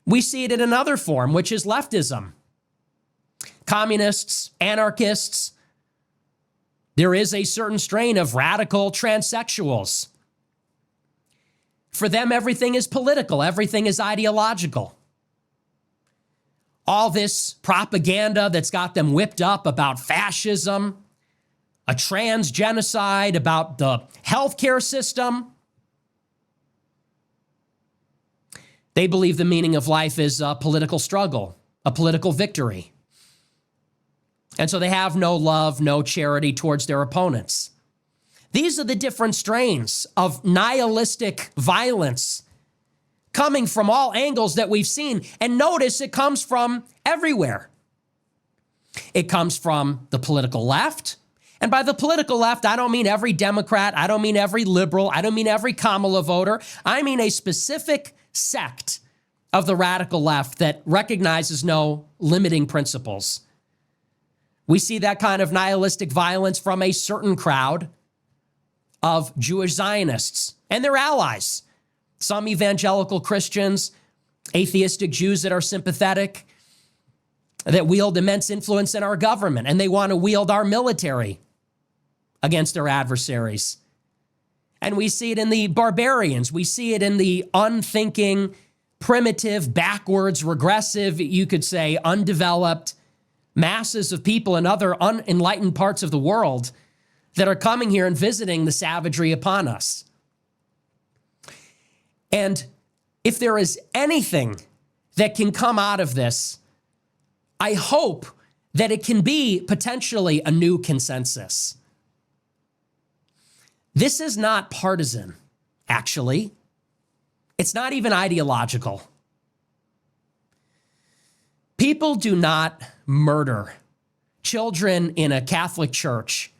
We see it in another form, which is leftism. Communists, anarchists. There is a certain strain of radical transsexuals. For them, everything is political. Everything is ideological. All this propaganda that's got them whipped up about fascism, a trans genocide, about the healthcare system. They believe the meaning of life is a political struggle, a political victory. And so they have no love, no charity towards their opponents. These are the different strains of nihilistic violence coming from all angles that we've seen. And notice it comes from everywhere. It comes from the political left. And by the political left, I don't mean every Democrat. I don't mean every liberal. I don't mean every Kamala voter. I mean a specific sect of the radical left that recognizes no limiting principles. We see that kind of nihilistic violence from a certain crowd of Jewish Zionists and their allies. Some evangelical Christians, atheistic Jews that are sympathetic, that wield immense influence in our government, and they want to wield our military against their adversaries. And we see it in the barbarians. We see it in the unthinking, primitive, backwards, regressive, you could say, undeveloped masses of people in other unenlightened parts of the world that are coming here and visiting the savagery upon us. And if there is anything that can come out of this, I hope that it can be potentially a new consensus. This is not partisan, actually. It's not even ideological. People do not murder children in a Catholic church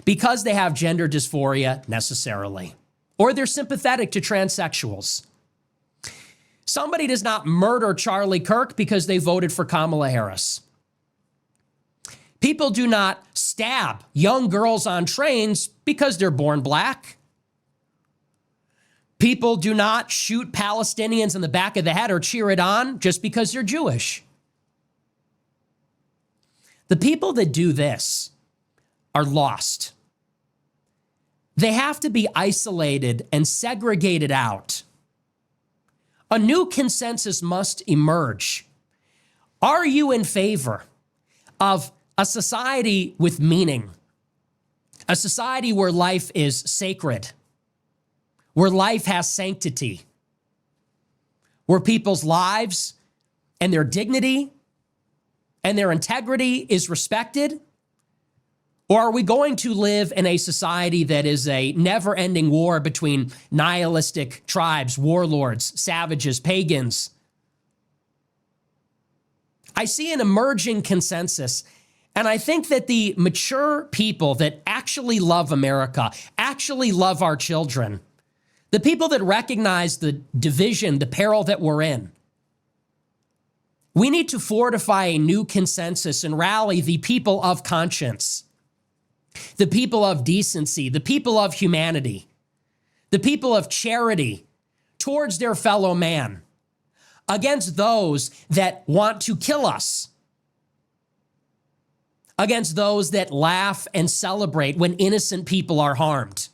because they have gender dysphoria necessarily, or they're sympathetic to transsexuals. Somebody does not murder Charlie Kirk because they voted for Kamala Harris. People do not stab young girls on trains because they're born black. People do not shoot Palestinians in the back of the head or cheer it on just because they're Jewish. The people that do this are lost. They have to be isolated and segregated out. A new consensus must emerge. Are you in favor of a society with meaning? A society where life is sacred, where life has sanctity, where people's lives and their dignity and their integrity is respected? Or are we going to live in a society that is a never-ending war between nihilistic tribes, warlords, savages, pagans? I see an emerging consensus, and I think that the mature people that actually love America, actually love our children, the people that recognize the division, the peril that we're in, we need to fortify a new consensus and rally the people of conscience, the people of decency, the people of humanity, the people of charity towards their fellow man, against those that want to kill us, against those that laugh and celebrate when innocent people are harmed.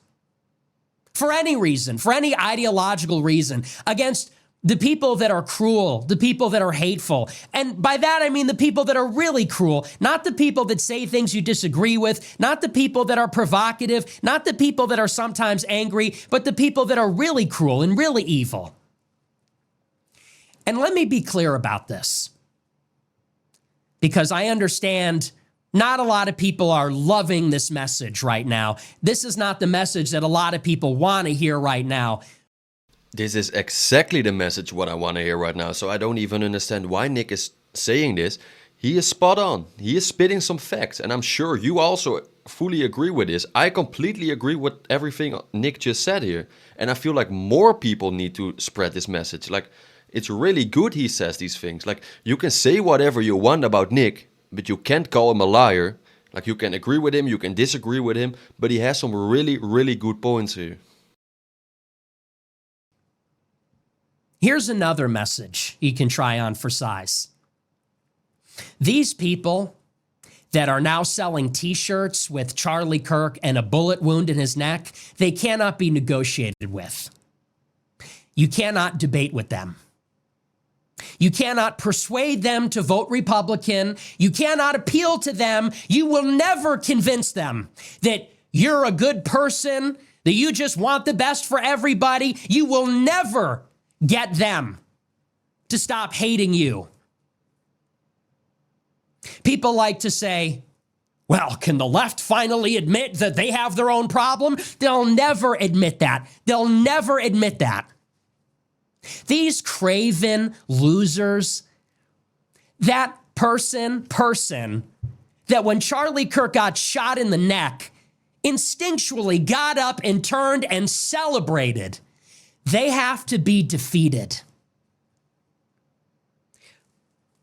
For any reason, for any ideological reason, against the people that are cruel, the people that are hateful. And by that, I mean the people that are really cruel, not the people that say things you disagree with, not the people that are provocative, not the people that are sometimes angry, but the people that are really cruel and really evil. And let me be clear about this, because I understand not a lot of people are loving this message right now. This is not the message that a lot of people want to hear right now. This is exactly the message what I want to hear right now. So I don't even understand why Nick is saying this. He is spot on. He is spitting some facts. And I'm sure you also fully agree with this. I completely agree with everything Nick just said here. And I feel like more people need to spread this message. Like, it's really good he says these things. Like, you can say whatever you want about Nick, but you can't call him a liar. Like, you can agree with him, you can disagree with him, but he has some really, really good points here. Here's another message you can try on for size. These people that are now selling t-shirts with Charlie Kirk and a bullet wound in his neck, they cannot be negotiated with. You cannot debate with them. You cannot persuade them to vote Republican. You cannot appeal to them. You will never convince them that you're a good person, that you just want the best for everybody. You will never get them to stop hating you. People like to say, well, can the left finally admit that they have their own problem? They'll never admit that. They'll never admit that. These craven losers, that person that when Charlie Kirk got shot in the neck, instinctually got up and turned and celebrated, they have to be defeated.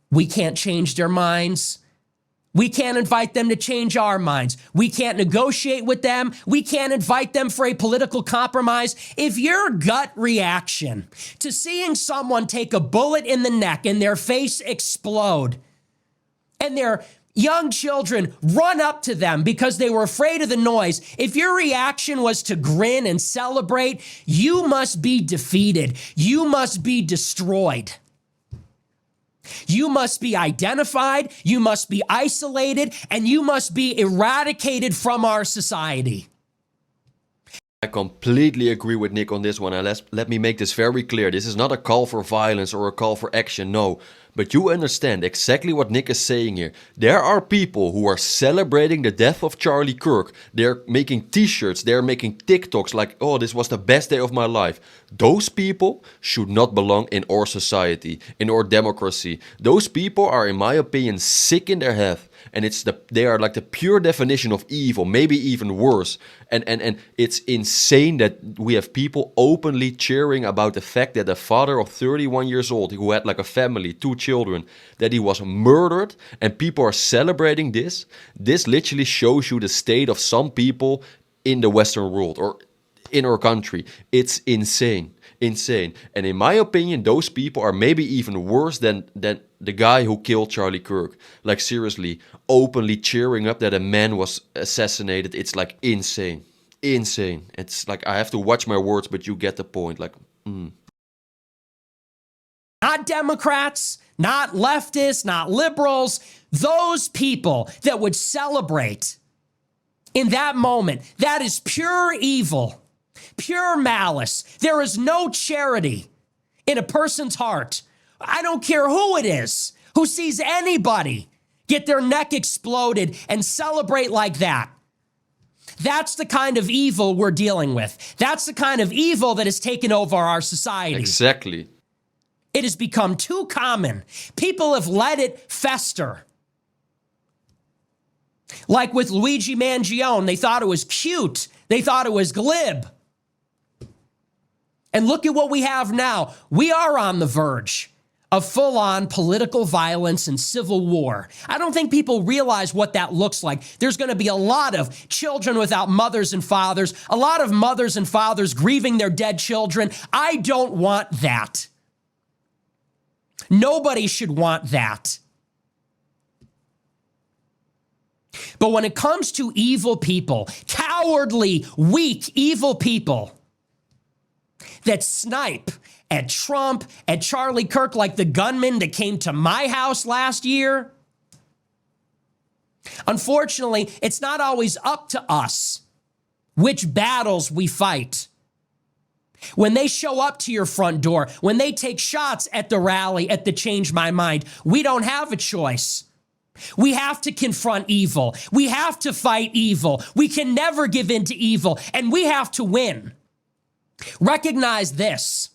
We can't change their minds. We can't invite them to change our minds. We can't negotiate with them. We can't invite them for a political compromise. If your gut reaction to seeing someone take a bullet in the neck and their face explode and their young children run up to them because they were afraid of the noise, if your reaction was to grin and celebrate, you must be defeated. You must be destroyed. You must be identified, you must be isolated, and you must be eradicated from our society. I completely agree with Nick on this one, and let me make this very clear. This is not a call for violence or a call for action, no. But you understand exactly what Nick is saying here. There are people who are celebrating the death of Charlie Kirk. They're making t-shirts, they're making TikToks like, oh, this was the best day of my life. Those people should not belong in our society, in our democracy. Those people are, in my opinion, sick in their head. And they are like the pure definition of evil, maybe even worse. And it's insane that we have people openly cheering about the fact that a father of 31 years old, who had like a family, 2 children, that he was murdered, and people are celebrating this. This literally shows you the state of some people in the Western world or in our country. It's insane. And in my opinion, those people are maybe even worse than the guy who killed Charlie Kirk. Like, seriously, openly cheering up that a man was assassinated. It's like insane. It's like, I have to watch my words, but you get the point. Like, Not Democrats, not leftists, not liberals. Those people that would celebrate in that moment, that is pure evil. Pure malice. There is no charity in a person's heart. I don't care who it is who sees anybody get their neck exploded and celebrate like that. That's the kind of evil we're dealing with. That's the kind of evil that has taken over our society. Exactly. It has become too common. People have let it fester. Like with Luigi Mangione, they thought it was cute. They thought it was glib. And look at what we have now. We are on the verge of full-on political violence and civil war. I don't think people realize what that looks like. There's going to be a lot of children without mothers and fathers, a lot of mothers and fathers grieving their dead children. I don't want that. Nobody should want that. But when it comes to evil people, cowardly, weak, evil people, that snipe at Trump, at Charlie Kirk, like the gunman that came to my house last year. Unfortunately, it's not always up to us which battles we fight. When they show up to your front door, when they take shots at the rally, at the Change My Mind, we don't have a choice. We have to confront evil. We have to fight evil. We can never give in to evil, and we have to win. Recognize this.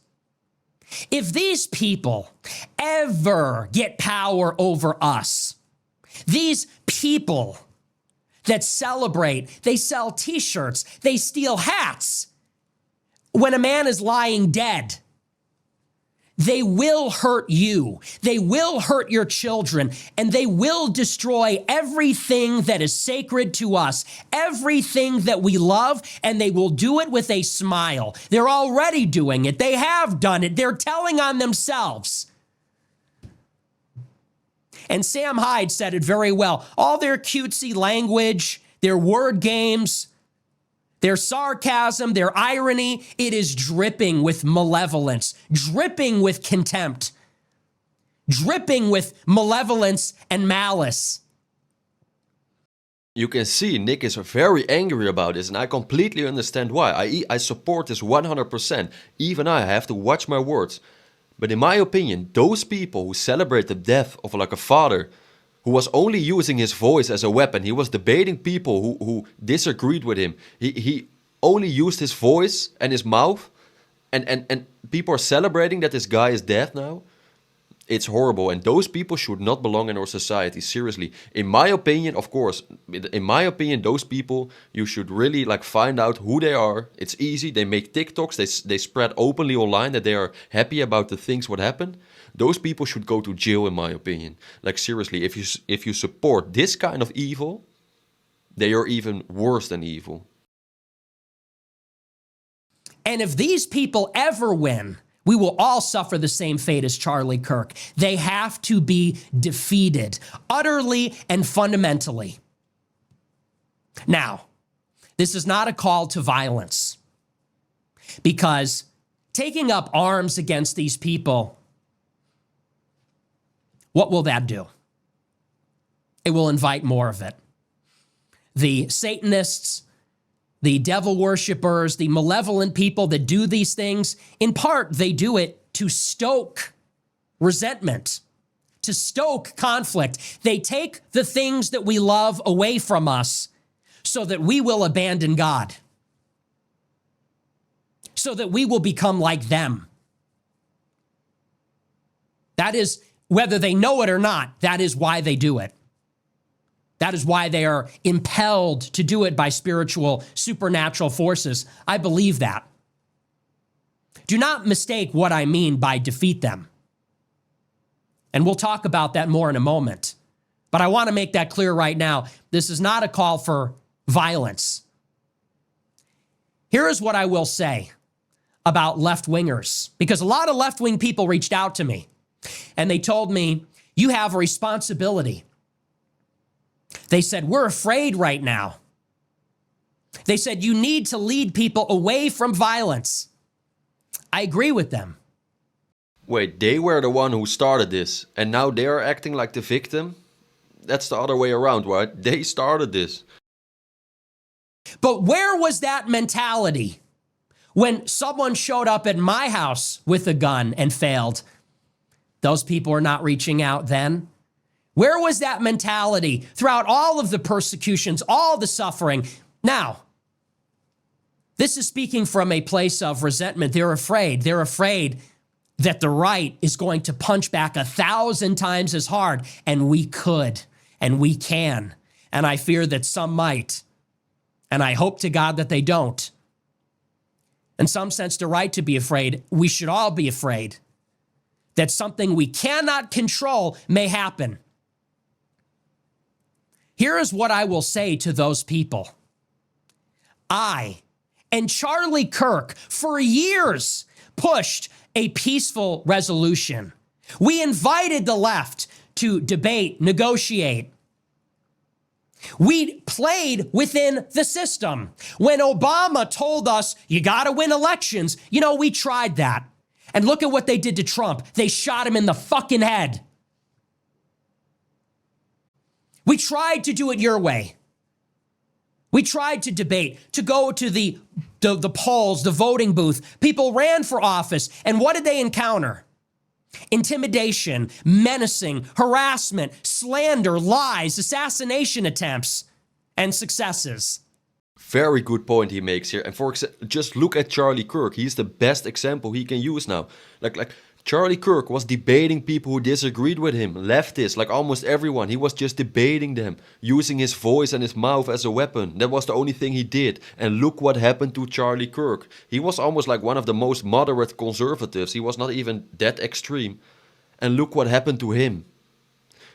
If these people ever get power over us, these people that celebrate, they sell t-shirts, they steal hats when a man is lying dead, they will hurt you. They will hurt your children, and they will destroy everything that is sacred to us, everything that we love, and they will do it with a smile. They're already doing it. They have done it. They're telling on themselves. And Sam Hyde said it very well. All their cutesy language, their word games, their sarcasm, their irony, it is dripping with malevolence, dripping with contempt, dripping with malevolence and malice. You can see Nick is very angry about this, and I completely understand why. I support this 100%. Even I have to watch my words. But in my opinion, those people who celebrate the death of like a father who was only using his voice as a weapon, he was debating people who disagreed with him. He only used his voice and his mouth, and people are celebrating that this guy is dead now. It's horrible, and those people should not belong in our society, seriously. In my opinion, of course, in my opinion, those people, you should really like find out who they are. It's easy. They make TikToks. They spread openly online that they are happy about the things what happened. Those people should go to jail, in my opinion. Like seriously, if you support this kind of evil, they are even worse than evil. And if these people ever win, we will all suffer the same fate as Charlie Kirk. They have to be defeated, utterly and fundamentally. Now, this is not a call to violence, because taking up arms against these people, what will that do? It will invite more of it. The Satanists, the devil worshipers, the malevolent people that do these things, in part, they do it to stoke resentment, to stoke conflict. They take the things that we love away from us so that we will abandon God, so that we will become like them. That is, whether they know it or not, that is why they do it. That is why they are impelled to do it by spiritual, supernatural forces. I believe that. Do not mistake what I mean by defeat them. And we'll talk about that more in a moment. But I want to make that clear right now. This is not a call for violence. Here is what I will say about left-wingers, because a lot of left-wing people reached out to me and they told me, you have a responsibility. They said, we're afraid right now. They said, you need to lead people away from violence. I agree with them. Wait, they were the one who started this, and now they are acting like the victim? That's the other way around, right? They started this. But where was that mentality when someone showed up at my house with a gun and failed? Those people are not reaching out then. Where was that mentality throughout all of the persecutions, all the suffering? Now, this is speaking from a place of resentment. They're afraid. They're afraid that the right is going to punch back 1,000 times as hard. And we could, and we can. And I fear that some might. And I hope to God that they don't. In some sense, the right to be afraid, we should all be afraid that something we cannot control may happen. Here is what I will say to those people. I and Charlie Kirk for years pushed a peaceful resolution. We invited the left to debate, negotiate. We played within the system. When Obama told us, you got to win elections, we tried that. And look at what they did to Trump. They shot him in the fucking head. We tried to do it your way. We tried to debate, to go to the polls, the voting booth. People ran for office, and what did they encounter? Intimidation, menacing, harassment, slander, lies, assassination attempts, and successes. Very good point he makes here. And for example, just look at Charlie Kirk. He's the best example he can use now. Like Charlie Kirk was debating people who disagreed with him, leftists, like almost everyone. He was just debating them, using his voice and his mouth as a weapon. That was the only thing he did. And look what happened to Charlie Kirk. He was almost like one of the most moderate conservatives. He was not even that extreme. And look what happened to him.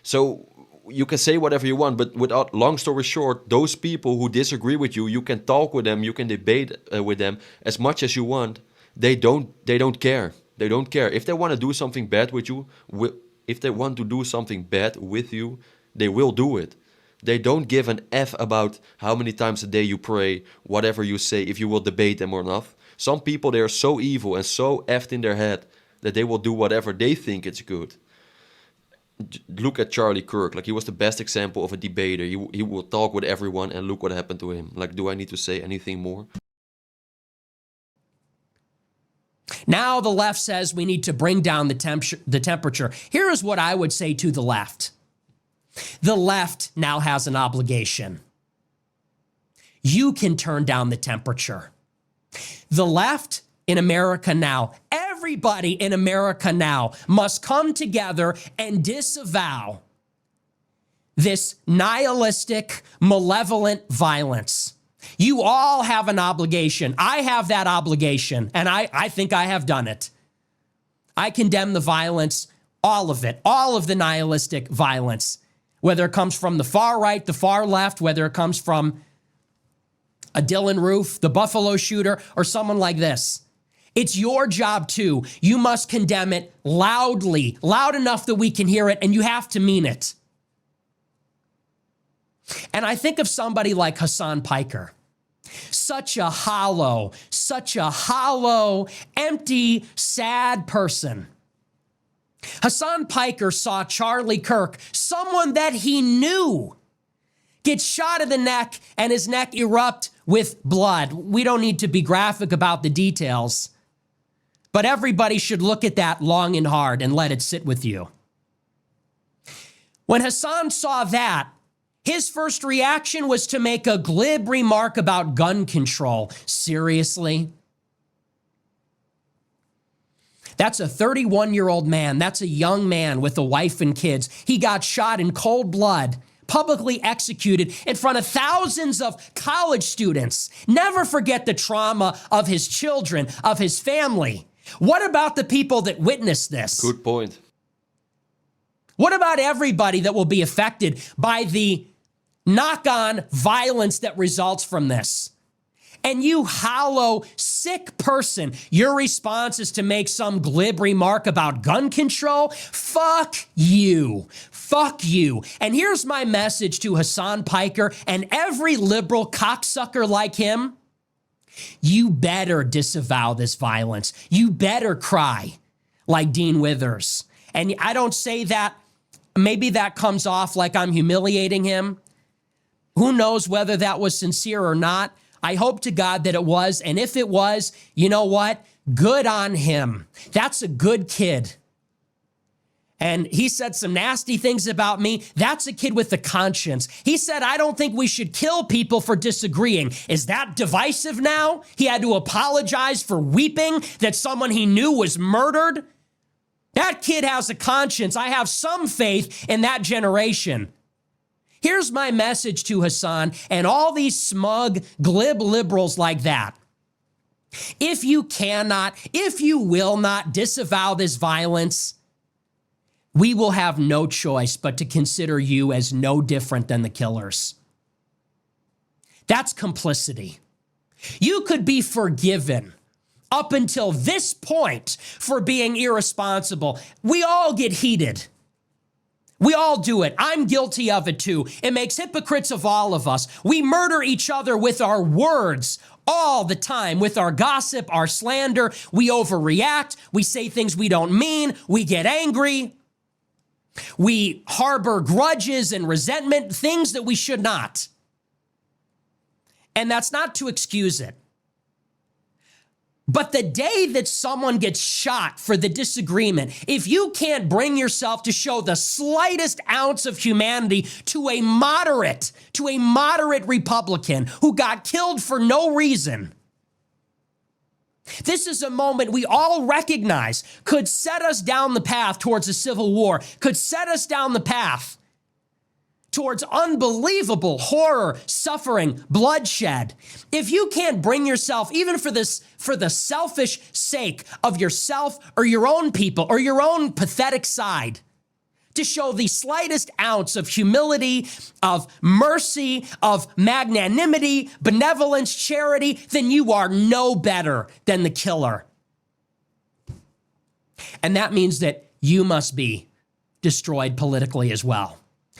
So you can say whatever you want, but without, long story short, those people who disagree with you, you can talk with them, you can debate with them as much as you want. They don't care. They don't care. If they want to do something bad with you, if they want to do something bad with you, they will do it. They don't give an F about how many times a day you pray, whatever you say, if you will debate them or not. Some people, they are so evil and so effed in their head that they will do whatever they think it's good. Look at Charlie Kirk. Like, he was the best example of a debater. He will talk with everyone, and look what happened to him. Like, do I need to say anything more? Now the left says we need to bring down the temperature. Here is what I would say to the left. The left now has an obligation. You can turn down the temperature. The left in America now, everybody in America now must come together and disavow this nihilistic, malevolent violence. You all have an obligation. I have that obligation, and I think I have done it. I condemn the violence, all of it, all of the nihilistic violence, whether it comes from the far right, the far left, whether it comes from a Dylan Roof, the Buffalo shooter, or someone like this. It's your job too. You must condemn it loudly, loud enough that we can hear it, and you have to mean it. And I think of somebody like Hassan Piker, such a hollow, empty, sad person. Hassan Piker saw Charlie Kirk, someone that he knew, get shot in the neck and his neck erupt with blood. We don't need to be graphic about the details, but everybody should look at that long and hard and let it sit with you. When Hassan saw that, his first reaction was to make a glib remark about gun control. Seriously? That's a 31-year-old man. That's a young man with a wife and kids. He got shot in cold blood, publicly executed in front of thousands of college students. Never forget the trauma of his children, of his family. What about the people that witnessed this? Good point. What about everybody that will be affected by the knock-on violence that results from this? And you hollow, sick person, your response is to make some glib remark about gun control? Fuck you. Fuck you. And here's my message to Hassan Piker and every liberal cocksucker like him. You better disavow this violence. You better cry like Dean Withers. And I don't say that, maybe that comes off like I'm humiliating him. Who knows whether that was sincere or not? I hope to God that it was. And if it was, you know what? Good on him. That's a good kid. And he said some nasty things about me. That's a kid with a conscience. He said, I don't think we should kill people for disagreeing. Is that divisive now? He had to apologize for weeping that someone he knew was murdered. That kid has a conscience. I have some faith in that generation. Here's my message to Hassan and all these smug, glib liberals like that. If you cannot, if you will not disavow this violence, we will have no choice but to consider you as no different than the killers. That's complicity. You could be forgiven up until this point for being irresponsible. We all get heated. We all do it. I'm guilty of it too. It makes hypocrites of all of us. We murder each other with our words all the time, with our gossip, our slander. We overreact. We say things we don't mean. We get angry. We harbor grudges and resentment, things that we should not. And that's not to excuse it. But the day that someone gets shot for the disagreement, if you can't bring yourself to show the slightest ounce of humanity to a moderate Republican who got killed for no reason, This is a moment we all recognize could set us down the path towards a civil war, could set us down the path towards unbelievable horror, suffering, bloodshed. If you can't bring yourself, even for the selfish sake of yourself or your own people or your own pathetic side, to show the slightest ounce of humility, of mercy, of magnanimity, benevolence, charity, then you are no better than the killer. And that means that you must be destroyed politically as well.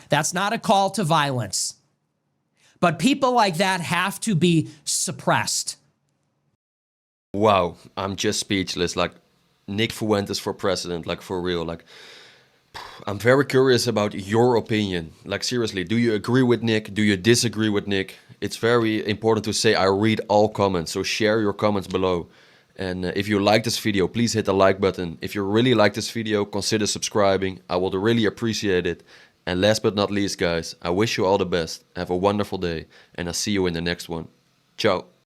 That's not a call to violence. But people like that have to be suppressed. Wow, I'm just speechless. Like, Nick Fuentes for president, like, for real. Like, I'm very curious about your opinion. Like, seriously, do you agree with Nick? Do you disagree with Nick? It's very important to say I read all comments, so share your comments below. And if you like this video, please hit the like button. If you really like this video, consider subscribing. I would really appreciate it. And last but not least, guys, I wish you all the best. Have a wonderful day, and I'll see you in the next one. Ciao.